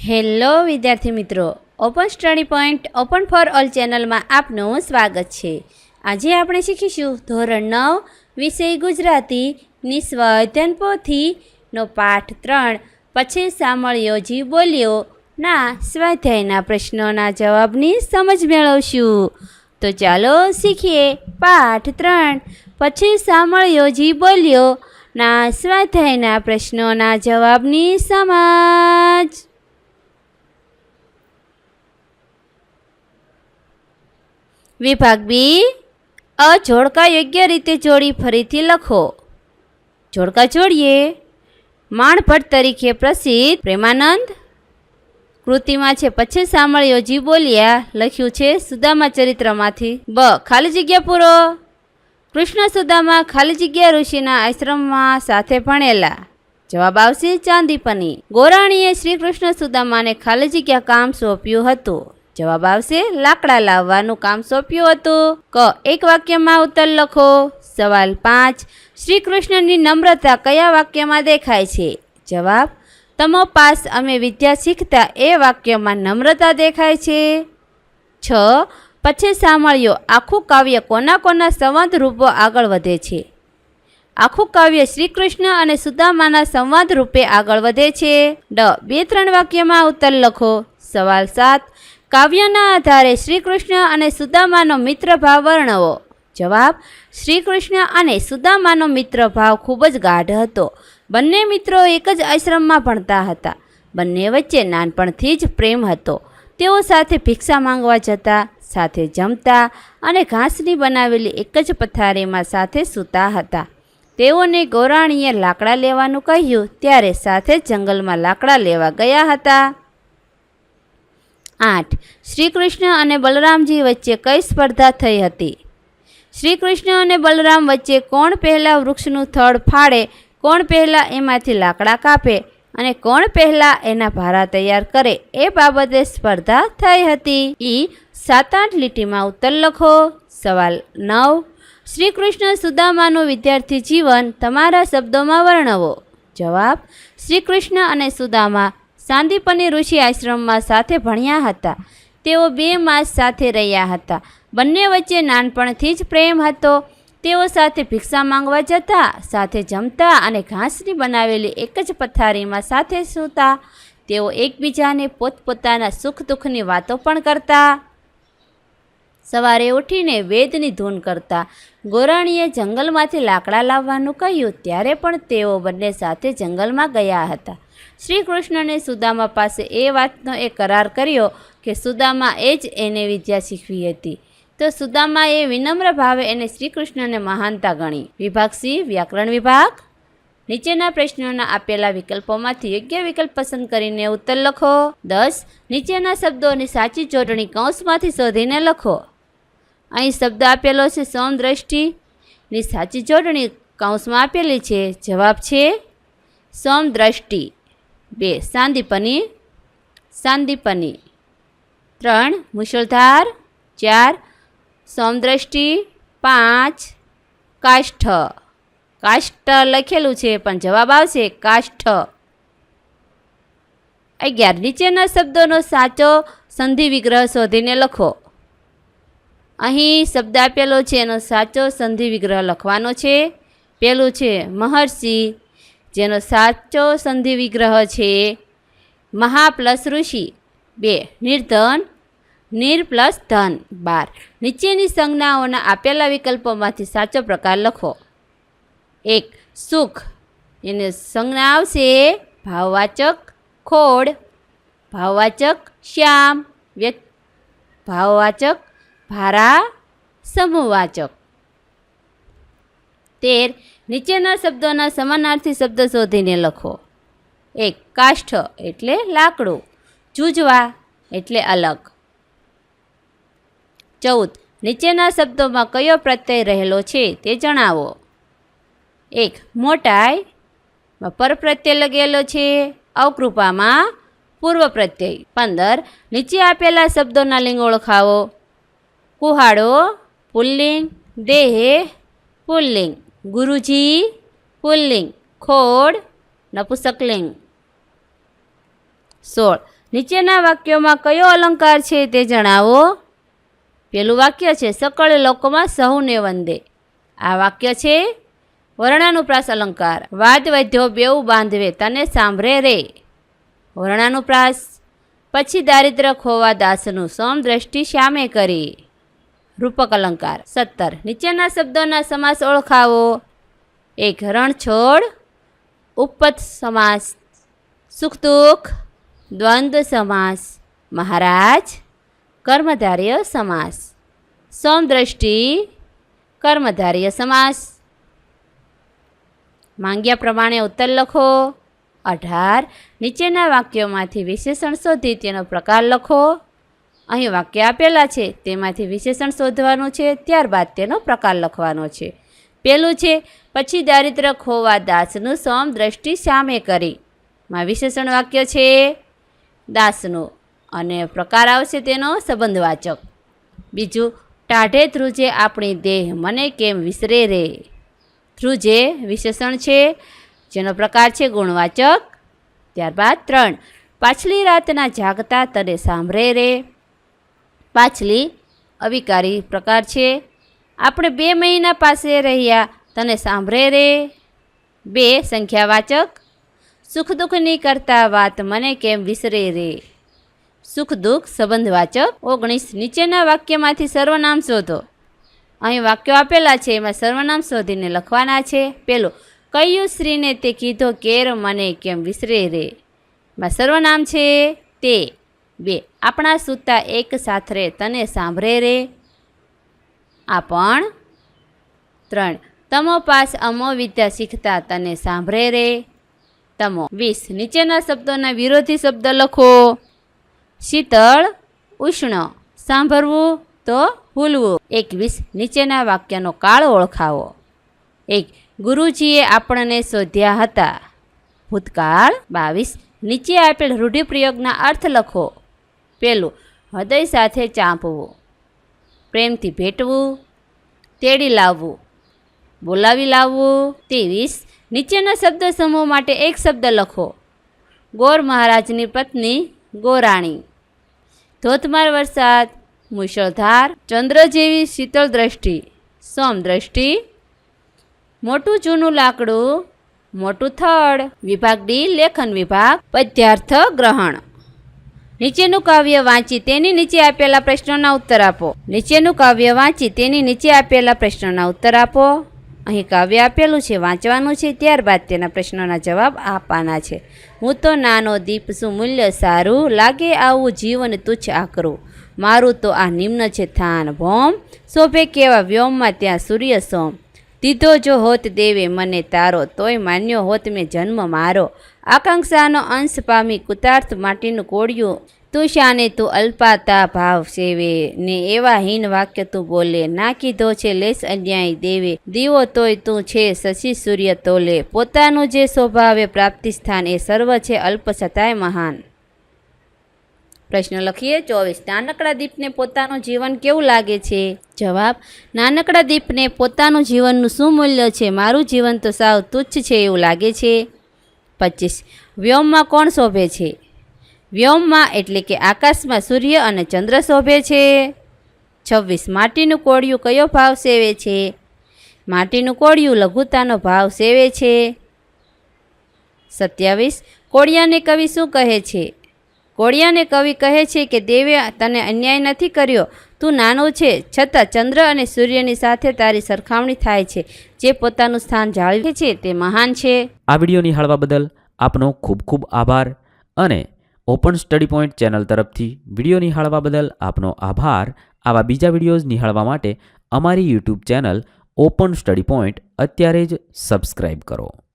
Hello વિદ્યાર્થી મિત્રો, open study point open for all ચેનલમાં આપનું સ્વાગત છે. આજે આપણે શીખીશું ધોરણ 9 વિષય ગુજરાતીની સ્વાધ્યાયન પોથીનો પાઠ 3 પછી સાંભળ્યો જી બોલ્યો ના સ્વાધ્યાયના પ્રશ્નોના જવાબની સમજ મેળવશું. તો ચાલો શીખીએ પાઠ 3 પછી સાંભળ્યો જી બોલ્યો ના સ્વાધ્યાયના પ્રશ્નોના જવાબની સમજ. વિભાગ બી, અ જોડકા યોગ્ય રીતે જોડી ફરીથી લખો. જોડકા જોડીએ. માણભટ્ટ તરીકે પ્રસિદ્ધ પ્રેમાનંદ. કૃતિમાં છે પછી સાંભળ્યો જી બોલ્યા, લખ્યું છે સુદામા ચરિત્રમાંથી. બ ખાલી જગ્યા પૂરો. કૃષ્ણ સુદામા ખાલી જગ્યા ઋષિના આશ્રમમાં સાથે ભણેલા. જવાબ આવશે ચાંદીપની. ગોરાણીએ શ્રી કૃષ્ણ સુદામાને ખાલી જગ્યા કામ સોંપ્યું હતું. જવાબ આવશે લાકડા લાવવાનું કામ સોંપ્યું હતું. ક એક વાક્યમાં ઉત્તર લખો. સવાલ 5, શ્રી કૃષ્ણની નમ્રતા કયા વાક્યમાં દેખાય છે? જવાબ, તમો પાસ અમે વિદ્યા શીખતા એ વાક્યમાં નમ્રતા દેખાય છે. 6, પછી સાંભળ્યો આખું કાવ્ય કોના કોના સંવાદ રૂપો આગળ વધે છે? આખું કાવ્ય શ્રી કૃષ્ણ અને સુદામાના સંવાદ રૂપે આગળ વધે છે. ડ 2-3 વાક્યમાં ઉત્તર લખો. સવાલ 7, કાવ્યના આધારે શ્રી કૃષ્ણ અને સુદામાનો મિત્ર ભાવ વર્ણવો. જવાબ, શ્રી કૃષ્ણ અને સુદામાનો મિત્ર ભાવ ખૂબ જ ગાઢ હતો. બંને મિત્રો એક જ આશ્રમમાં ભણતા હતા. બંને વચ્ચે નાનપણથી જ પ્રેમ હતો. તેઓ સાથે ભિક્ષા માંગવા જતા, સાથે જમતા અને ઘાસની બનાવેલી એક જ પથારીમાં સાથે સૂતા હતા. તેઓને ગોરાણીએ લાકડા લેવાનું કહ્યું ત્યારે સાથે જંગલમાં લાકડા લેવા ગયા હતા. 8, શ્રી કૃષ્ણ અને બલરામજી વચ્ચે કઈ સ્પર્ધા થઈ હતી? શ્રી કૃષ્ણ અને બલરામ વચ્ચે કોણ પહેલાં વૃક્ષનું થડ ફાડે, કોણ પહેલાં એમાંથી લાકડા કાપે અને કોણ પહેલાં એના ભારા તૈયાર કરે એ બાબતે સ્પર્ધા થઈ હતી. 7-8 લીટીમાં ઉત્તર લખો. સવાલ 9, શ્રી કૃષ્ણ સુદામાનું વિદ્યાર્થી જીવન તમારા શબ્દોમાં વર્ણવો. જવાબ, શ્રી કૃષ્ણ અને સુદામા સાંદીપની ઋષિ આશ્રમમાં સાથે ભણ્યા હતા. તેઓ 2 માસ સાથે રહ્યા હતા. બંને વચ્ચે નાનપણથી જ પ્રેમ હતો. તેઓ સાથે ભિક્ષા માંગવા જતા, સાથે જમતા અને ઘાસની બનાવેલી એક જ પથારીમાં સાથે સૂતા. તેઓ એકબીજાને પોતપોતાના સુખ દુઃખની વાતો પણ કરતા. સવારે ઉઠીને વેદની ધૂન કરતા. ગોરાણીએ જંગલમાંથી લાકડા લાવવાનું કહ્યું ત્યારે પણ તેઓ બંને સાથે જંગલમાં ગયા હતા. શ્રી કૃષ્ણને સુદામા પાસે એ વાતનો કરાર કર્યો કે સુદામા એ જ એને વિદ્યા શીખવી હતી. તો સુદામાએ વિનમ્ર ભાવે એને શ્રી કૃષ્ણને મહાનતા ગણી. વિભાગ સી, વ્યાકરણ વિભાગ. નીચેના પ્રશ્નોના આપેલા વિકલ્પોમાંથી યોગ્ય વિકલ્પ પસંદ કરીને ઉત્તર લખો. 10, નીચેના શબ્દોની સાચી જોડણી કૌંસમાંથી શોધીને લખો. અહીં શબ્દ આપેલો છે સમદ્રષ્ટિની સાચી જોડણી કૌંસમાં આપેલી છે. જવાબ છે સમદ્રષ્ટિ. 2, સાંદીપની, સાંદીપની. 3, મુશળધાર. 4, સમદ્રષ્ટિ. 5, કાષ્ઠ. કાષ્ઠ લખેલું છે પણ જવાબ આવશે કાષ્ઠ. 11, નીચેના શબ્દોનો સાચો સંધિ વિગ્રહ શોધીને લખો. અહીં શબ્દ આપેલો છે એનો સાચો સંધિ વિગ્રહ લખવાનો છે. પેલું છે મહર્ષિ, જેનો સાચો સંધિ વિગ્રહ છે મહા પ્લસ ઋષિ. 2, નિર્ધન, નિર પ્લસ ધન. 12, નીચેની સંજ્ઞાઓના આપેલા વિકલ્પોમાંથી સાચો પ્રકાર લખો. 1, સુખ, એને સંજ્ઞા આવશે ભાવવાચક ખોડ, ભાવવાચક શ્યામ, ભાવવાચક ભારા, સમૂહવાચક. 13, નીચેના શબ્દોના સમાનાર્થી શબ્દ શોધીને લખો. 1, કાષ્ઠ એટલે લાકડું, જૂજવા એટલે અલગ. 14, નીચેના શબ્દોમાં કયો પ્રત્યય રહેલો છે તે જણાવો. 1, મોટાઈ પરપ્રત્યય લગેલો છે, અવકૃપામાં પૂર્વ પ્રત્યય. 15, નીચે આપેલા શબ્દોના લિંગ ઓળખાવો. કુહાડો પુલ્લિંગ, દેહ પુલ્લિંગ, ગુરુજી પુલ્લિંગ, ખોડ નપુંસકલિંગ. 16, નીચેના વાક્યોમાં કયો અલંકાર છે તે જણાવો. પેલું વાક્ય છે સકળ લોકોમાં સહુને વંદે. આ વાક્ય છે વર્ણાનુપ્રાસ અલંકાર. વાદ વધ્યો બેઉ બાંધવે તને સાંભળે રે. વર્ણાનુપ્રાસ. પછી દારિદ્ર ખોવા દાસનું સમદ્રષ્ટિ શ્યામે કરી. રૂપક અલંકાર. 17. નીચેના શબ્દોના સમાસ ઓળખાવો. 1. રણછોડ, ઉપપદ સમાસ, સુખ દુઃખ, દ્વંદ્વ સમાસ, મહારાજ, કર્મધારય સમાસ. સમદ્રષ્ટિ, કર્મધારય સમાસ. માંગ્યા પ્રમાણે ઉત્તર લખો. 18. નીચેના વાક્યોમાંથી વિશેષણ શોધી તેનો પ્રકાર લખો. અહીં વાક્ય આપેલા છે તેમાંથી વિશેષણ શોધવાનું છે, ત્યારબાદ તેનો પ્રકાર લખવાનો છે. પેલું છે પછી દારિદ્ર ખોવા દાસનું સમદ્રષ્ટિ સામે કરી. માં વિશેષણ વાક્ય છે દાસનું અને પ્રકાર આવશે તેનો સંબંધવાચક. બીજું ટાઢે ધ્રુજે આપણી દેહ મને કેમ વિસરે રે. ધ્રુજે વિશેષણ છે જેનો પ્રકાર છે ગુણવાચક. ત્યારબાદ 3. પાછલી રાતના જાગતા તને સાંભળે રે. પાછલી અવિકારી પ્રકાર છે. આપણે 2 મહિના પાસે રહ્યા તને સાંભળે રે. 2 સંખ્યાવાચક. સુખ દુઃખની કરતા વાત મને કેમ વિસરે રે. સુખ દુઃખ સંબંધવાચક. 19. નીચેના વાક્યમાંથી સર્વનામ શોધો. અહીં વાક્યો આપેલા છે એમાં સર્વનામ શોધીને લખવાના છે. પેલું કયું શ્રીને તે કીધો કેર મને કેમ વિસરે રે. માં સર્વનામ છે તે. 2. આપણા સૂતા એક સાથે તને સાંભળે રે. આ પણ. 3. તમો પાસ અમો વિદ્યા શીખતા તને સાંભળે રે. તમો. 20. નીચેના શબ્દોના વિરોધી શબ્દ લખો. શીતળ, ઉષ્ણ. સાંભળવું તો ભૂલવું. 21. નીચેના વાક્યનો કાળ ઓળખાવો. 1. ગુરુજીએ આપણને શોધ્યા હતા. ભૂતકાળ. 22. નીચે આપેલ રૂઢિપ્રયોગના અર્થ લખો. પેલું હૃદય સાથે ચાંપવું, પ્રેમથી ભેટવું, તેડી લાવવું, બોલાવી લાવવું. 23. નીચેના શબ્દ સમૂહ માટે એક શબ્દ લખો. ગોર મહારાજની પત્ની ગોરાણી. ધોધમાર વરસાદ, મુશળધાર, ચંદ્ર જેવી શીતળ દ્રષ્ટિ, સમદ્રષ્ટિ. મોટું જૂનું લાકડું, મોટું થડ. વિભાગ ડી લેખન વિભાગ. પદ્યાર્થ ગ્રહણ. નીચેનું કાવ્ય વાંચી તેની નીચે આપેલા પ્રશ્નોના ઉત્તર આપો. નીચેનું કાવ્ય વાંચી તેની નીચે આપેલા પ્રશ્નોના ઉત્તર આપો. અહીં કાવ્ય આપેલું છે, વાંચવાનું છે, ત્યારબાદ તેના પ્રશ્નોના જવાબ આપવાના છે. હું તો નાનો દીપ શું મૂલ્ય સારું, લાગે આવું જીવન તુચ્છ આકરું. મારું તો આ નિમ્ન છે થાન ભોમ, શોભે કેવા વ્યોમમાં ત્યાં સૂર્ય સોમ. દીધો જો હોત દેવે મને તારો, તોય માન્યો હોત મેં જન્મ મારો. આકાંક્ષાનો અંશ પામી કુતાર્થ માટીનું કોળિયું, તું શાને તું અલ્પાતા ભાવ સેવે. ને એવા હીન વાક્ય તું બોલે, ના કીધો છે લેસ અન્યાય દેવે. દીવો તોય તું છે શશી સૂર્ય તોલે, પોતાનું જે સ્વભાવે પ્રાપ્તિ સ્થાન એ સર્વ છે અલ્પ છતાંય મહાન. પ્રશ્ન લખીએ. 24. નાનકડા દીપને પોતાનું જીવન કેવું લાગે છે? જવાબ. નાનકડા દીપને પોતાનું જીવનનું શું મૂલ્ય છે? મારું જીવન તો સાવ તુચ્છ છે એવું લાગે છે. 25. વ્યોમમાં કોણ શોભે છે? વ્યોમમાં એટલે કે આકાશમાં સૂર્ય અને ચંદ્ર શોભે છે. 26. માટીનું કોળિયું કયો ભાવ સેવે છે? માટીનું કોળિયું લઘુતાનો ભાવ સેવે છે. 27. કોળિયાને કવિ શું કહે છે? કોળિયાને કવિ કહે છે કે દેવે તને અન્યાય નથી કર્યો, તું નાનો છે છતાં ચંદ્ર અને સૂર્યની સાથે તારી સરખામણી થાય છે. જે પોતાનું સ્થાન જાળવે છે તે મહાન છે. આ વિડીયો નિહાળવા બદલ આપનો ખૂબ ખૂબ આભાર અને ઓપન સ્ટડી પોઈન્ટ ચેનલ તરફથી વિડીયો નિહાળવા બદલ આપનો આભાર. આવા બીજા વિડીયોઝ નિહાળવા માટે અમારી YouTube channel open study point અત્યારે જ સબસ્ક્રાઈબ કરો.